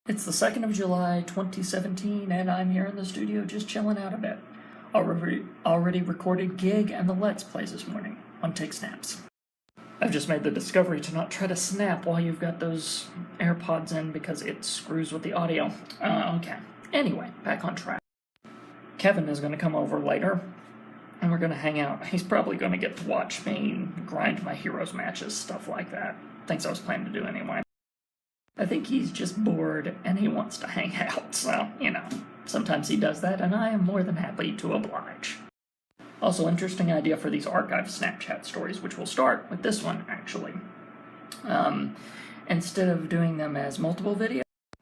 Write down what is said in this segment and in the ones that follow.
It's the 2nd of July, 2017, and I'm here in the studio just chilling out a bit. Already recorded gig and the Let's Plays this morning on Take Snaps. I've just made the discovery to not try to snap while you've got those AirPods in because it screws with the audio. Okay. Anyway, back on track. Kevin is going to come over later, and we're going to hang out. He's probably going to get to watch me grind my heroes matches, stuff like that. Things I was planning to do anyway. I think he's just bored and he wants to hang out, so, sometimes he does that, and I am more than happy to oblige. Also, interesting idea for these archive Snapchat stories, which will start with this one, actually. Instead of doing them as multiple videos,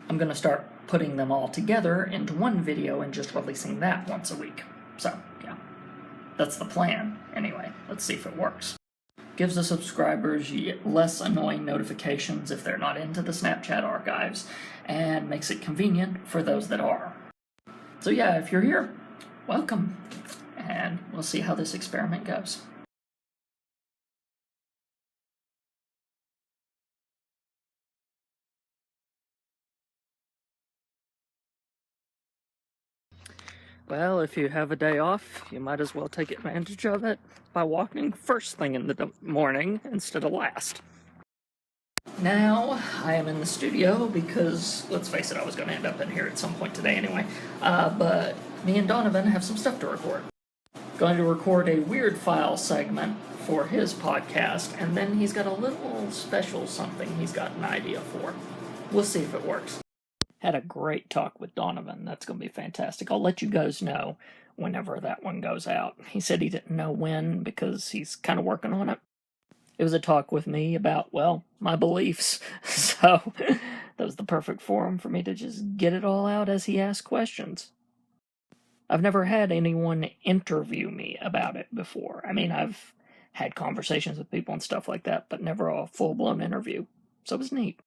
I'm going to start putting them all together into one video and just releasing that once a week. So, yeah, that's the plan. Anyway, let's see if it works. Gives the subscribers less annoying notifications if they're not into the Snapchat archives, and makes it convenient for those that are. So yeah, if you're here, welcome, and we'll see how this experiment goes. Well, if you have a day off, you might as well take advantage of it by walking first thing in the morning instead of last. Now, I am in the studio because, let's face it, I was going to end up in here at some point today anyway, but me and Donovan have some stuff to record. Going to record a weird file segment for his podcast, and then he's got a little special something he's got an idea for. We'll see if it works. Had a great talk with Donovan. That's going to be fantastic. I'll let you guys know whenever that one goes out. He said he didn't know when because he's kind of working on it. It was a talk with me about, well, my beliefs. So that was the perfect forum for me to just get it all out as he asked questions. I've never had anyone interview me about it before. I mean, I've had conversations with people and stuff like that, but never a full-blown interview. So it was neat.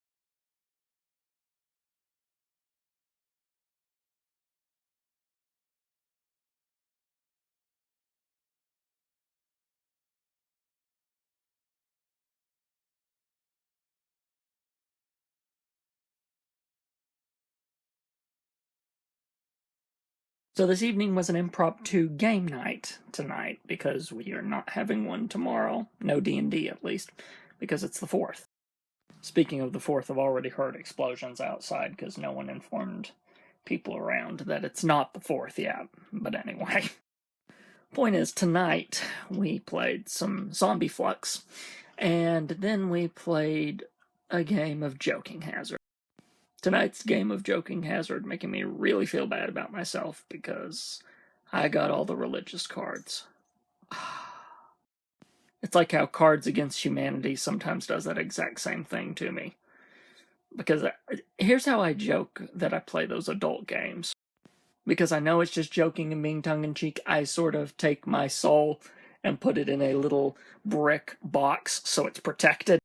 So this evening was an impromptu game night tonight, because we are not having one tomorrow. No D&D, at least, because it's the 4th. Speaking of the 4th, I've already heard explosions outside, because no one informed people around that it's not the 4th yet. But anyway. Point is, tonight we played some Zombie Flux, and then we played a game of Joking Hazard. Tonight's game of Joking Hazard making me really feel bad about myself because I got all the religious cards. It's like how Cards Against Humanity sometimes does that exact same thing to me. Because here's how I joke that I play those adult games. Because I know it's just joking and being tongue-in-cheek, I sort of take my soul and put it in a little brick box so it's protected.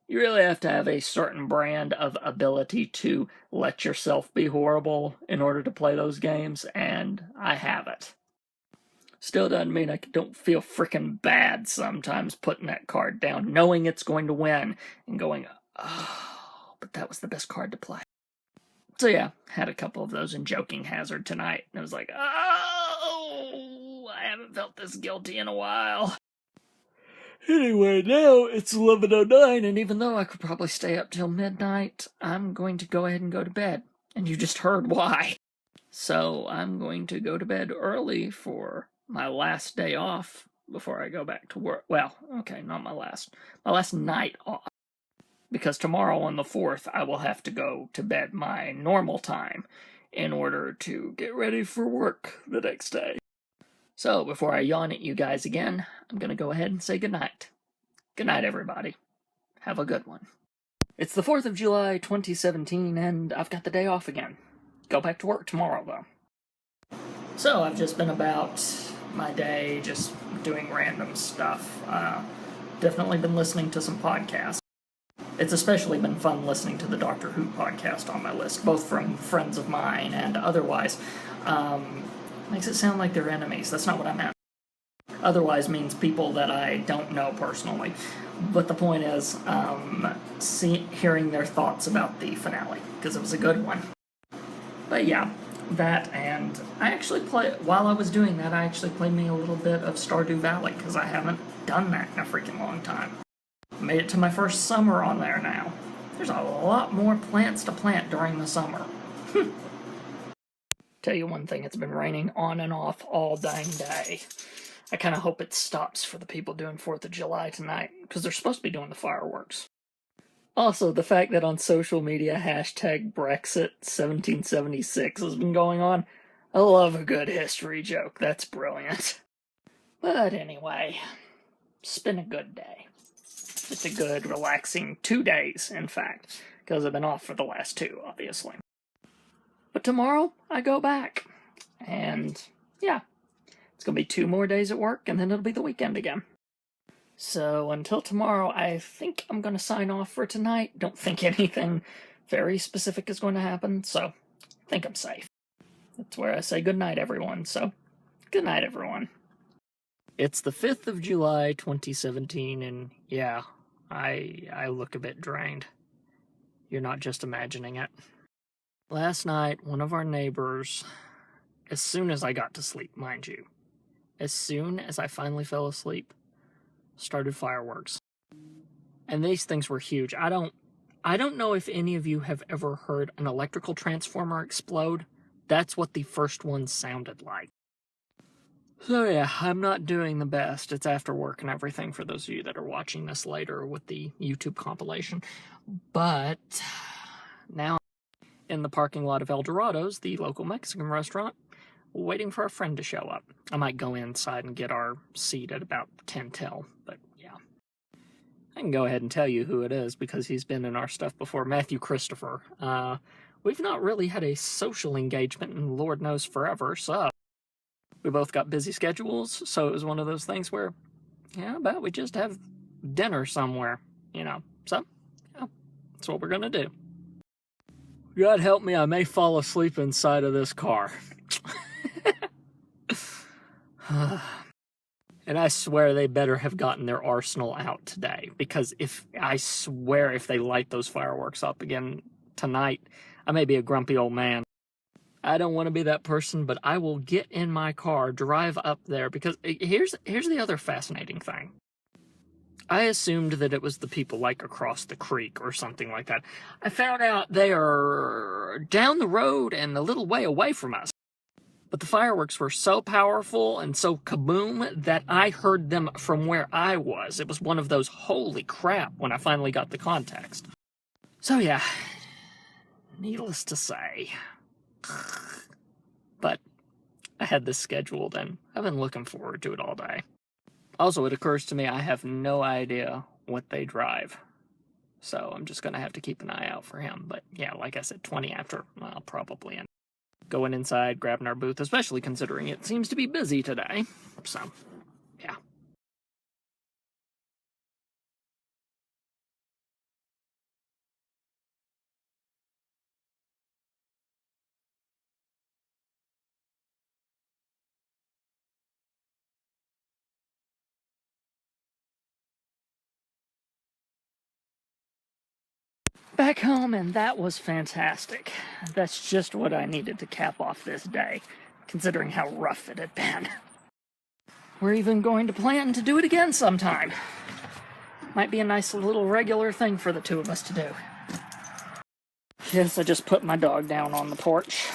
You really have to have a certain brand of ability to let yourself be horrible in order to play those games, and I have it. Still doesn't mean I don't feel freaking bad sometimes putting that card down, knowing it's going to win, and going, oh, but that was the best card to play. So yeah, had a couple of those in Joking Hazard tonight, and I was like, oh, I haven't felt this guilty in a while. Anyway, now it's 11:09, and even though I could probably stay up till midnight, I'm going to go ahead and go to bed. And you just heard why. So I'm going to go to bed early for my last day off before I go back to work. Well, okay, not my last night off. Because tomorrow on the 4th, I will have to go to bed my normal time in order to get ready for work the next day. So, before I yawn at you guys again, I'm going to go ahead and say goodnight. Good night, everybody. Have a good one. It's the 4th of July, 2017, and I've got the day off again. Go back to work tomorrow, though. So, I've just been about my day, just doing random stuff. Definitely been listening to some podcasts. It's especially been fun listening to the Doctor Who podcast on my list, both from friends of mine and otherwise. Makes it sound like they're enemies. That's not what I meant. Otherwise means people that I don't know personally. But the point is, hearing their thoughts about the finale, because it was a good one. But yeah, that, and I actually while I was doing that, I actually played me a little bit of Stardew Valley, because I haven't done that in a freaking long time. Made it to my first summer on there now. There's a lot more plants to plant during the summer. Tell you one thing, it's been raining on and off all dang day. I kind of hope it stops for the people doing 4th of July tonight, because they're supposed to be doing the fireworks. Also, the fact that on social media hashtag Brexit 1776 has been going on, I love a good history joke. That's brilliant. But anyway, it's been a good day. Just a good, relaxing 2 days, in fact, because I've been off for the last 2, obviously. But tomorrow, I go back. And, yeah, it's going to be 2 more days at work, and then it'll be the weekend again. So until tomorrow, I think I'm going to sign off for tonight. Don't think anything very specific is going to happen, so I think I'm safe. That's where I say goodnight, everyone. So, good night, everyone. It's the 5th of July, 2017, and yeah, I look a bit drained. You're not just imagining it. Last night, one of our neighbors, as soon as I got to sleep, mind you, as soon as I finally fell asleep, started fireworks. And these things were huge. I don't know if any of you have ever heard an electrical transformer explode. That's what the first one sounded like. So yeah, I'm not doing the best. It's after work and everything for those of you that are watching this later with the YouTube compilation. But now in the parking lot of El Dorado's, the local Mexican restaurant, waiting for a friend to show up. I might go inside and get our seat at about 10 till, but yeah. I can go ahead and tell you who it is because he's been in our stuff before. Matthew Christopher. We've not really had a social engagement in Lord knows forever, so we both got busy schedules, so it was one of those things where, yeah, but we just have dinner somewhere, so, yeah, that's what we're gonna do. God help me, I may fall asleep inside of this car. And I swear they better have gotten their arsenal out today, because if they light those fireworks up again tonight, I may be a grumpy old man. I don't want to be that person, but I will get in my car, drive up there, because here's the other fascinating thing. I assumed that it was the people like across the creek or something like that. I found out they are down the road and a little way away from us. But the fireworks were so powerful and so kaboom that I heard them from where I was. It was one of those holy crap when I finally got the context. So yeah, needless to say. But I had this scheduled and I've been looking forward to it all day. Also, it occurs to me I have no idea what they drive. So I'm just going to have to keep an eye out for him. But yeah, like I said, 20 after, I'll probably end going inside, grabbing our booth, especially considering it seems to be busy today. So, yeah. Back home, and that was fantastic. That's just what I needed to cap off this day, considering how rough it had been. We're even going to plan to do it again sometime. Might be a nice little regular thing for the two of us to do. Yes, I just put my dog down on the porch.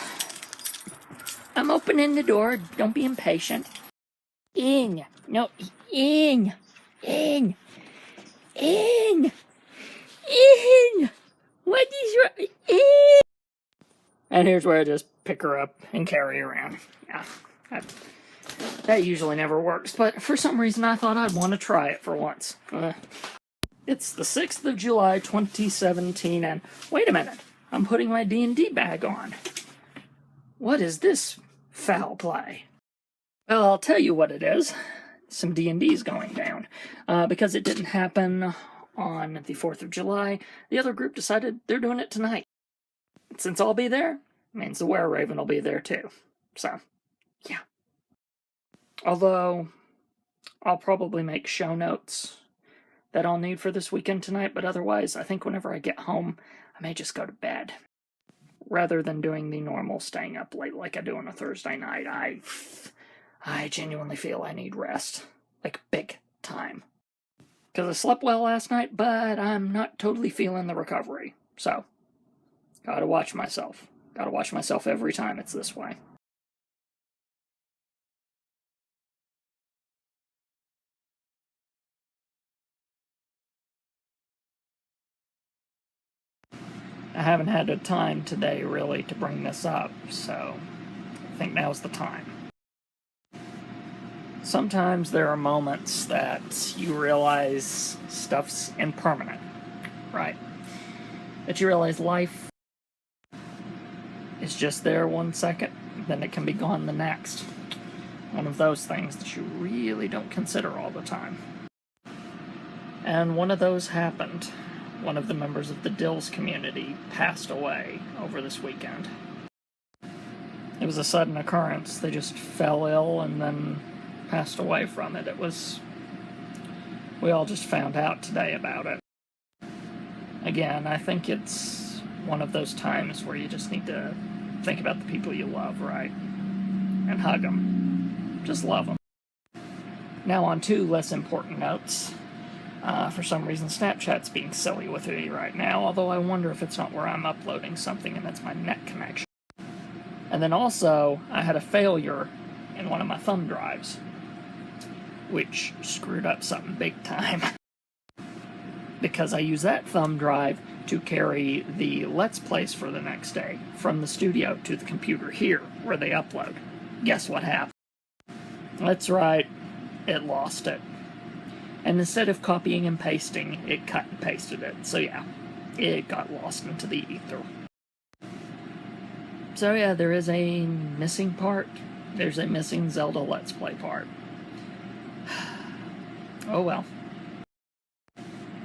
I'm opening the door. Don't be impatient. In. No, in. In. In. In. What is your... In. And here's where I just pick her up and carry her around. Yeah, that usually never works, but for some reason I thought I'd want to try it for once. It's the 6th of July, 2017, and wait a minute, I'm putting my D&D bag on. What is this foul play? Well, I'll tell you what it is. Some D&D's going down. Because it didn't happen on the 4th of July, the other group decided they're doing it tonight. Since I'll be there, means the Were-Raven will be there too. So, yeah. Although, I'll probably make show notes that I'll need for this weekend tonight, but otherwise, I think whenever I get home, I may just go to bed. Rather than doing the normal staying up late like I do on a Thursday night, I genuinely feel I need rest. Like, big time. Because I slept well last night, but I'm not totally feeling the recovery. So, gotta watch myself. Gotta watch myself every time it's this way. I haven't had a time today, really, to bring this up, so I think now's the time. Sometimes there are moments that you realize stuff's impermanent, right? That you realize life is just there 1 second, then it can be gone the next. One of those things that you really don't consider all the time. And one of those happened. One of the members of the Dills community passed away over this weekend. It was a sudden occurrence. They just fell ill and then passed away from it. We all just found out today about it. Again, I think it's one of those times where you just need to think about the people you love, right? And hug them. Just love them. Now on two less important notes. For some reason, Snapchat's being silly with me right now, although I wonder if it's not where I'm uploading something and that's my net connection. And then also, I had a failure in one of my thumb drives, which screwed up something big time. Because I use that thumb drive to carry the Let's Plays for the next day from the studio to the computer here, where they upload. Guess what happened? That's right, it lost it. And instead of copying and pasting, it cut and pasted it. So yeah, it got lost into the ether. So yeah, there is a missing part. There's a missing Zelda Let's Play part. Oh well.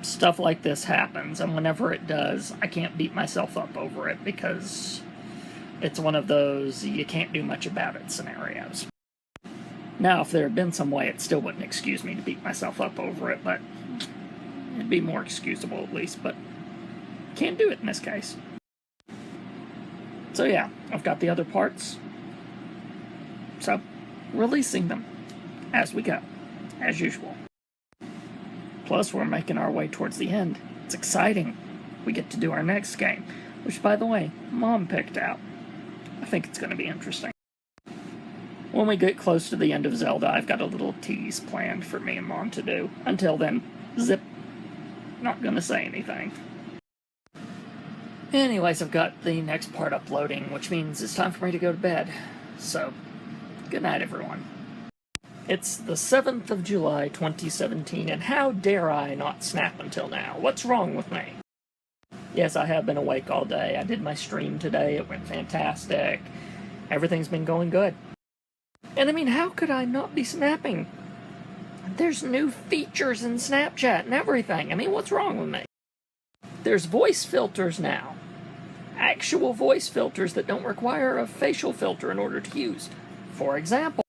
Stuff like this happens, and whenever it does, I can't beat myself up over it because it's one of those you can't do much about it scenarios. Now, if there had been some way, it still wouldn't excuse me to beat myself up over it, but it'd be more excusable at least, but can't do it in this case. So yeah, I've got the other parts. So, releasing them as we go, as usual. Plus, we're making our way towards the end. It's exciting. We get to do our next game, which, by the way, Mom picked out. I think it's going to be interesting. When we get close to the end of Zelda, I've got a little tease planned for me and Mom to do. Until then, zip. Not gonna say anything. Anyways, I've got the next part uploading, which means it's time for me to go to bed. So, good night, everyone. It's the 7th of July, 2017, and how dare I not snap until now? What's wrong with me? Yes, I have been awake all day. I did my stream today. It went fantastic. Everything's been going good. And I mean, how could I not be snapping? There's new features in Snapchat and everything. I mean, what's wrong with me? There's voice filters now. Actual voice filters that don't require a facial filter in order to use. For example,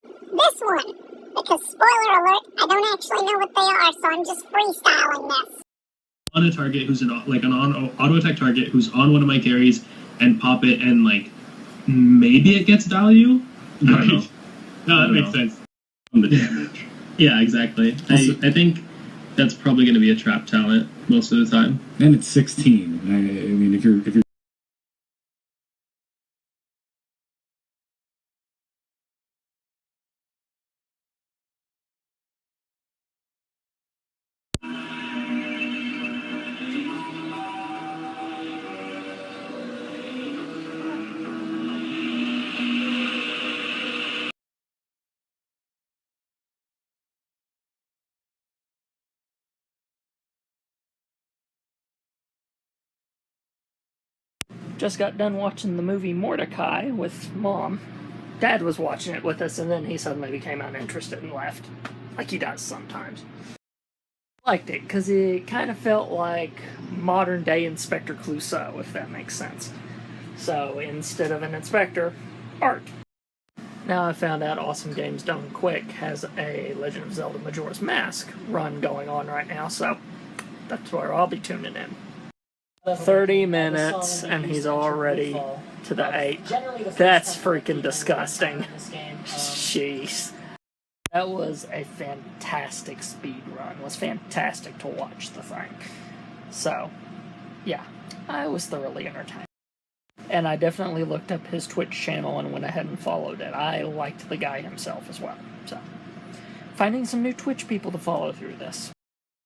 this one. Because, spoiler alert, I don't actually know what they are, so I'm just freestyling this. On a target who's an auto attack target who's on one of my carries and pop it and maybe it gets value. Right. No, that makes sense. On the damage. Yeah, exactly. I think that's probably going to be a trap talent most of the time. And it's 16. I mean, if you're just got done watching the movie Mordecai with Mom. Dad was watching it with us, and then he suddenly became uninterested and left. Like he does sometimes. I liked it, because it kind of felt like modern-day Inspector Clouseau, if that makes sense. So, instead of an inspector, Art. Now I found out Awesome Games Done Quick has a Legend of Zelda Majora's Mask run going on right now, so that's where I'll be tuning in. 30 minutes and he's already to the 8. That's freaking disgusting. Jeez. That was a fantastic speed run. It was fantastic to watch the thing. So, yeah, I was thoroughly entertained. And I definitely looked up his Twitch channel and went ahead and followed it. I liked the guy himself as well. So, finding some new Twitch people to follow through this.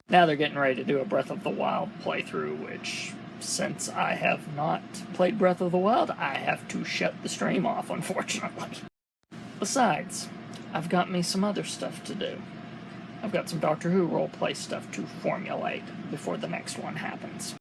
Now they're getting ready to do a Breath of the Wild playthrough, which, since I have not played Breath of the Wild, I have to shut the stream off, unfortunately. Besides, I've got me some other stuff to do. I've got some Doctor Who roleplay stuff to formulate before the next one happens.